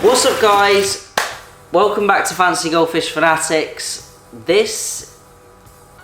What's up guys, welcome back to Fancy Goldfish Fanatics. This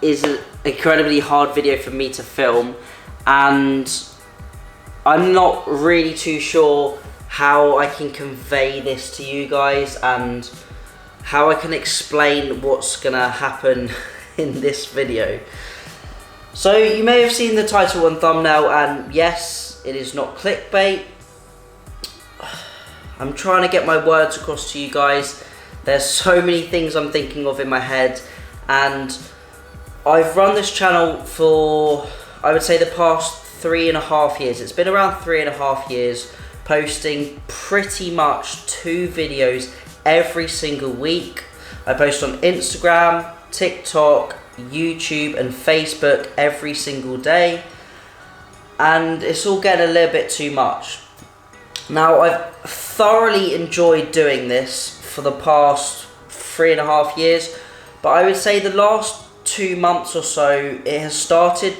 is an incredibly hard video for me to film and I'm not really too sure how I can convey this to you guys and how I can explain what's gonna happen in this video. So you may have seen the title and thumbnail, and yes, it is not clickbait. I'm trying to get my words across to you guys. There's so many things I'm thinking of in my head, and I've run this channel for, I would say, the past 3.5 years. It's been around 3.5 years, posting pretty much 2 videos every single week. I post on Instagram, TikTok, YouTube and Facebook every single day, and it's all getting a little bit too much. Now, I've thoroughly enjoyed doing this for the past 3.5 years, but I would say the last 2 months or so, it has started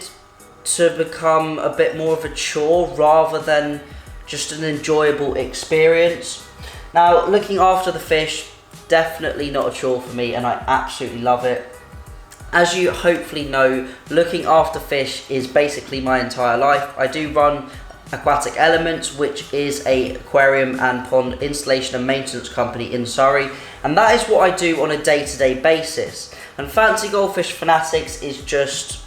to become a bit more of a chore rather than just an enjoyable experience. Now, looking after the fish, definitely not a chore for me, and I absolutely love it. As you hopefully know, looking after fish is basically my entire life. I do run Aquatic Elements, which is a aquarium and pond installation and maintenance company in Surrey, and that is what I do on a day-to-day basis. And Fancy Goldfish Fanatics is just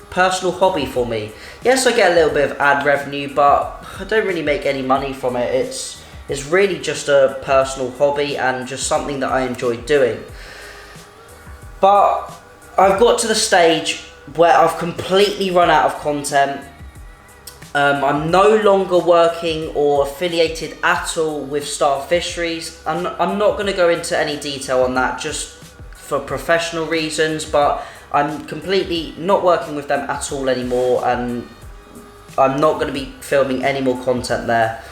a personal hobby for me. Yes, I get a little bit of ad revenue, but I don't really make any money from it. It's really just a personal hobby and just something that I enjoy doing. But I've got to the stage where I've completely run out of content. I'm no longer working or affiliated at all with Star Fisheries. I'm not going to go into any detail on that just for professional reasons, but I'm completely not working with them at all anymore, and I'm not going to be filming any more content there.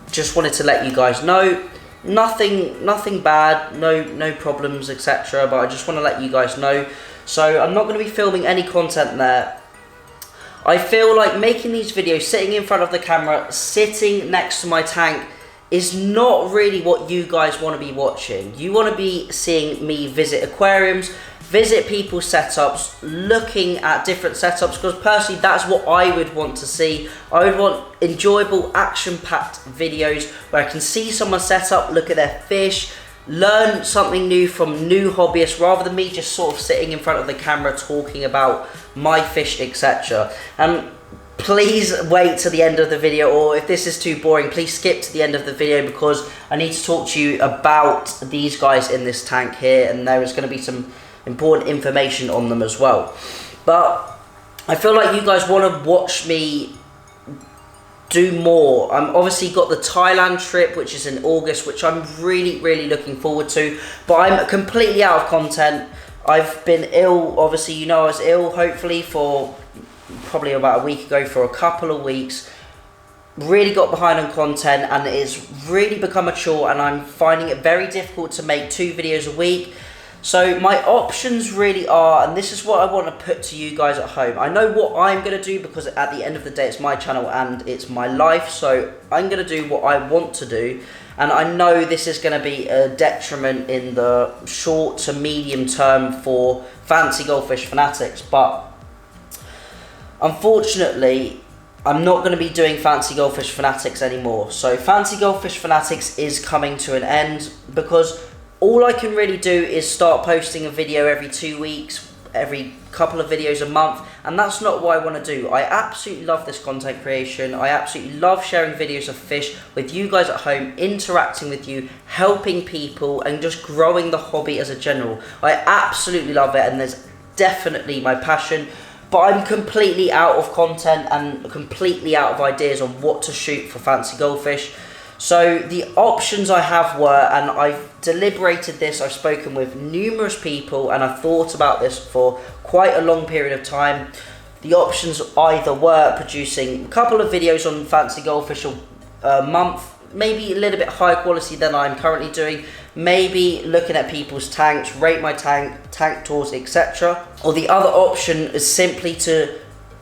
Just wanted to let you guys know. Nothing bad, no problems, etc. But I just want to let you guys know. So I'm not going to be filming any content there. I feel like making these videos, sitting in front of the camera, sitting next to my tank, is not really what you guys want to be watching. You want to be seeing me visit aquariums, visit people's setups, looking at different setups, because personally that's what I would want to see. I would want enjoyable, action-packed videos where I can see someone set up, look at their fish, learn something new from new hobbyists, rather than me just sort of sitting in front of the camera talking about my fish, etc. And please wait to the end of the video, or if this is too boring, please skip to the end of the video, because I need to talk to you about these guys in this tank here, and there is going to be some important information on them as well. But I feel like you guys want to watch me do more. I'm obviously got the Thailand trip, which is in August, which I'm really looking forward to, but I'm completely out of content. I've been ill, obviously you know I was ill, hopefully for probably about a week ago, for a couple of weeks. Really got behind on content, and it's really become a chore, and I'm finding it very difficult to make 2 videos a week. So my options really are, and this is what I want to put to you guys at home. I know what I'm going to do, because at the end of the day it's my channel and it's my life, so I'm going to do what I want to do. And I know this is going to be a detriment in the short to medium term for Fancy Goldfish Fanatics, but unfortunately I'm not going to be doing Fancy Goldfish Fanatics anymore. So Fancy Goldfish Fanatics is coming to an end, because all I can really do is start posting a video every 2 weeks, every couple of videos a month, and that's not what I want to do. I absolutely love this content creation. I absolutely love sharing videos of fish with you guys at home, interacting with you, helping people, and just growing the hobby as a general. I absolutely love it, and there's definitely my passion, but I'm completely out of content and completely out of ideas on what to shoot for Fancy Goldfish. So the options I have were, and I've deliberated this, I've spoken with numerous people, and I've thought about this for quite a long period of time. The options either were producing a couple of videos on Fancy Goldfish a month, maybe a little bit higher quality than I'm currently doing, maybe looking at people's tanks, rate my tank tours, etc. Or the other option is simply to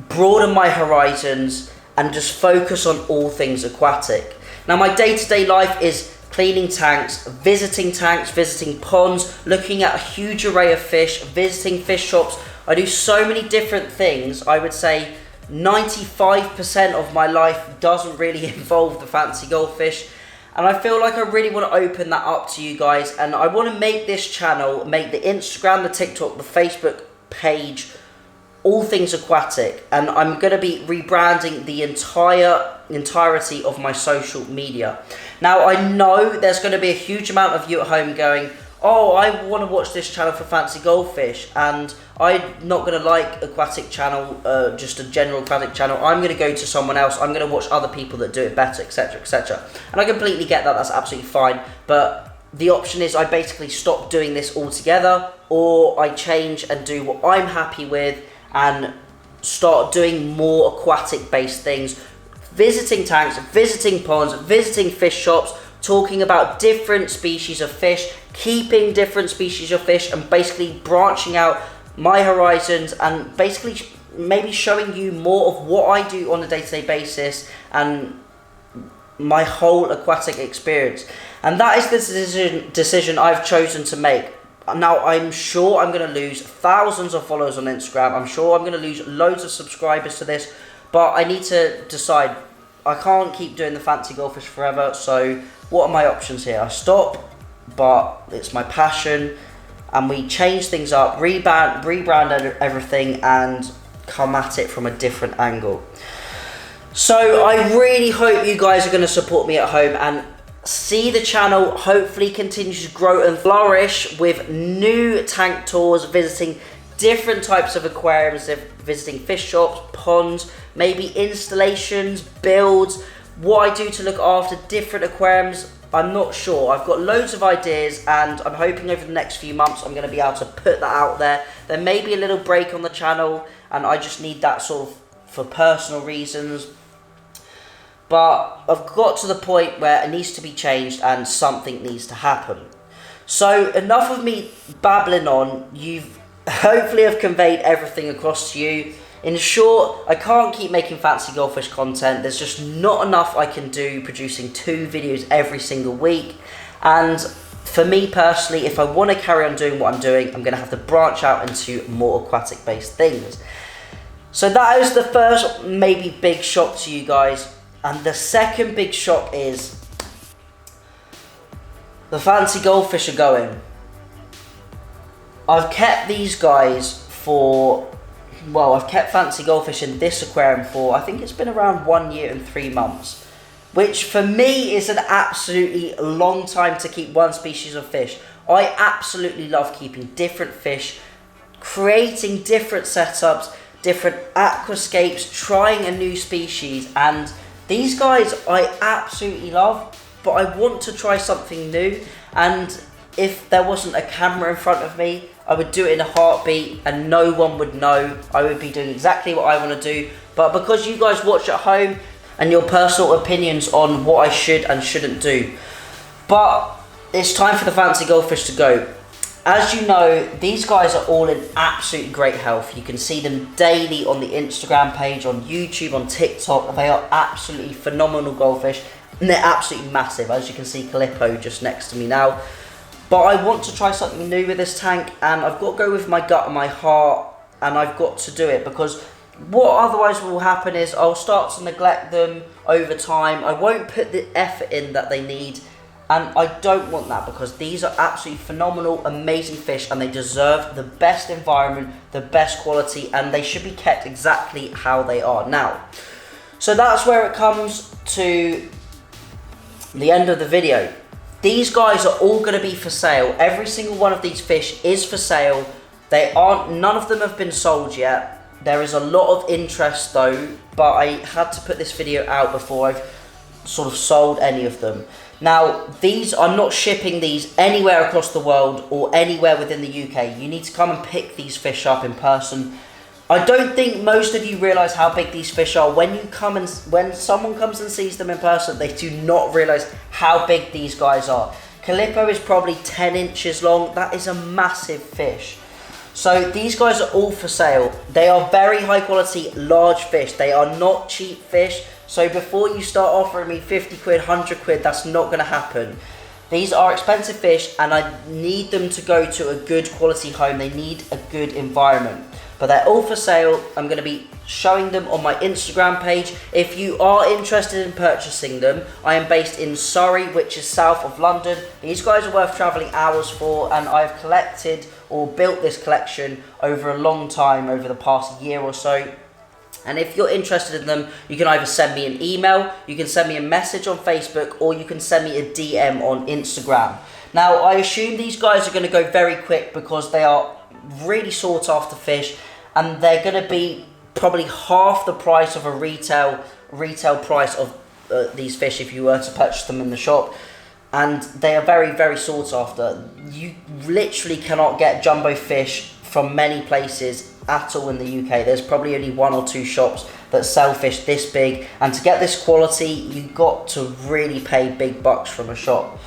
broaden my horizons and just focus on all things aquatic. Now my day-to-day life is cleaning tanks, visiting ponds, looking at a huge array of fish, visiting fish shops. I do so many different things. I would say 95% of my life doesn't really involve the fancy goldfish. And I feel like I really want to open that up to you guys. And I want to make this channel, make the Instagram, the TikTok, the Facebook page, all things aquatic. And I'm going to be rebranding the entirety of my social media. Now, I know there's going to be a huge amount of you at home going, oh, I want to watch this channel for fancy goldfish, and I'm not going to like aquatic channel, just a general aquatic channel. I'm going to go to someone else. I'm going to watch other people that do it better, etc, etc. And I completely get that. That's absolutely fine. But the option is I basically stop doing this altogether, or I change and do what I'm happy with and start doing more aquatic based things, visiting tanks, visiting ponds, visiting fish shops, talking about different species of fish, keeping different species of fish, and basically branching out my horizons and basically maybe showing you more of what I do on a day-to-day basis and my whole aquatic experience. And that is the decision I've chosen to make. Now, I'm sure I'm going to lose thousands of followers on Instagram. I'm sure I'm going to lose loads of subscribers to this, but I need to decide. I can't keep doing the fancy goldfish forever, so what are my options here? I stop, but it's my passion, and we change things up, rebrand everything, and come at it from a different angle. So I really hope you guys are going to support me at home and see the channel hopefully continue to grow and flourish with new tank tours, visiting different types of aquariums, visiting fish shops, ponds, maybe installations, builds, what I do to look after different aquariums. I'm not sure. I've got loads of ideas, and I'm hoping over the next few months I'm going to be able to put that out there. There may be a little break on the channel, and I just need that sort of for personal reasons. But I've got to the point where it needs to be changed and something needs to happen. So enough of me babbling on. You've hopefully have conveyed everything across to you. In short, I can't keep making fancy goldfish content. There's just not enough I can do producing 2 videos every single week. And for me personally, if I want to carry on doing what I'm doing, I'm going to have to branch out into more aquatic based things. So that is the first maybe big shock to you guys. And the second big shock is the fancy goldfish are going. I've kept these guys for, well, I've kept fancy goldfish in this aquarium for, I think it's been around 1 year and 3 months, which for me is an absolutely long time to keep one species of fish. I absolutely love keeping different fish, creating different setups, different aquascapes, trying a new species, and these guys I absolutely love, but I want to try something new. And if there wasn't a camera in front of me, I would do it in a heartbeat and no one would know. I would be doing exactly what I want to do. But because you guys watch at home and your personal opinions on what I should and shouldn't do. But it's time for the fancy goldfish to go. As you know, these guys are all in absolute great health. You can see them daily on the Instagram page, on YouTube, on TikTok. They are absolutely phenomenal goldfish, and they're absolutely massive. As you can see, Calippo just next to me now. But I want to try something new with this tank, and I've got to go with my gut and my heart, and I've got to do it, because what otherwise will happen is I'll start to neglect them over time. I won't put the effort in that they need. And I don't want that, because these are absolutely phenomenal, amazing fish, and they deserve the best environment, the best quality, and they should be kept exactly how they are now. So that's where it comes to the end of the video. These guys are all going to be for sale. Every single one of these fish is for sale. None of them have been sold yet. There is a lot of interest though, but I had to put this video out before I've sort of sold any of them. Now, I'm not shipping these anywhere across the world or anywhere within the UK. You need to come and pick these fish up in person. I don't think most of you realise how big these fish are. When someone comes and sees them in person, they do not realise how big these guys are. Calippo is probably 10 inches long. That is a massive fish. So these guys are all for sale. They are very high quality, large fish. They are not cheap fish. So before you start offering me 50 quid, 100 quid, that's not going to happen. These are expensive fish and I need them to go to a good quality home. They need a good environment. But they're all for sale. I'm going to be showing them on my Instagram page. If you are interested in purchasing them, I am based in Surrey, which is south of London. These guys are worth travelling hours for, and I've collected or built this collection over a long time, over the past year or so. And if you're interested in them, you can either send me an email, you can send me a message on Facebook, or you can send me a DM on Instagram. Now, I assume these guys are going to go very quick because they are really sought after fish, and they're going to be probably half the price of a retail price of these fish if you were to purchase them in the shop. And they are very, very sought after. You literally cannot get jumbo fish from many places at all in the UK. There's probably only 1 or 2 shops that sell fish this big, and to get this quality, you've got to really pay big bucks from a shop.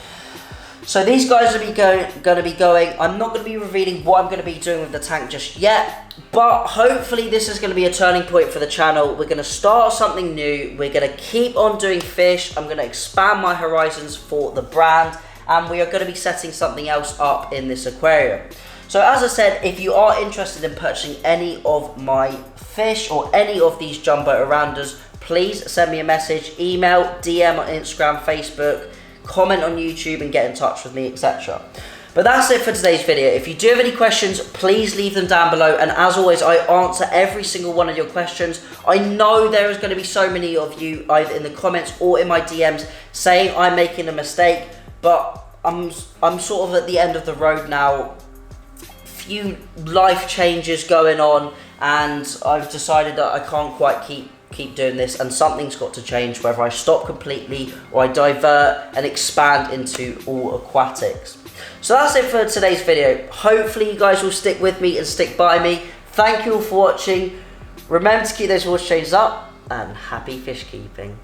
So these guys are going to be going. I'm not going to be revealing what I'm going to be doing with the tank just yet, but hopefully this is going to be a turning point for the channel. We're going to start something new. We're going to keep on doing fish. I'm going to expand my horizons for the brand, and we are going to be setting something else up in this aquarium. So as I said, if you are interested in purchasing any of my fish or any of these jumbo oranders, please send me a message, email, DM on Instagram, Facebook, comment on YouTube and get in touch with me, etc. But that's it for today's video. If you do have any questions, please leave them down below, and as always, I answer every single one of your questions. I know there is going to be so many of you either in the comments or in my DMs saying I'm making a mistake, but I'm sort of at the end of the road now. Few life changes going on, and I've decided that I can't quite keep doing this, and something's got to change, whether I stop completely or I divert and expand into all aquatics. So that's it for today's video. Hopefully you guys will stick with me and stick by me. Thank you all for watching. Remember to keep those water changes up, and happy fish keeping.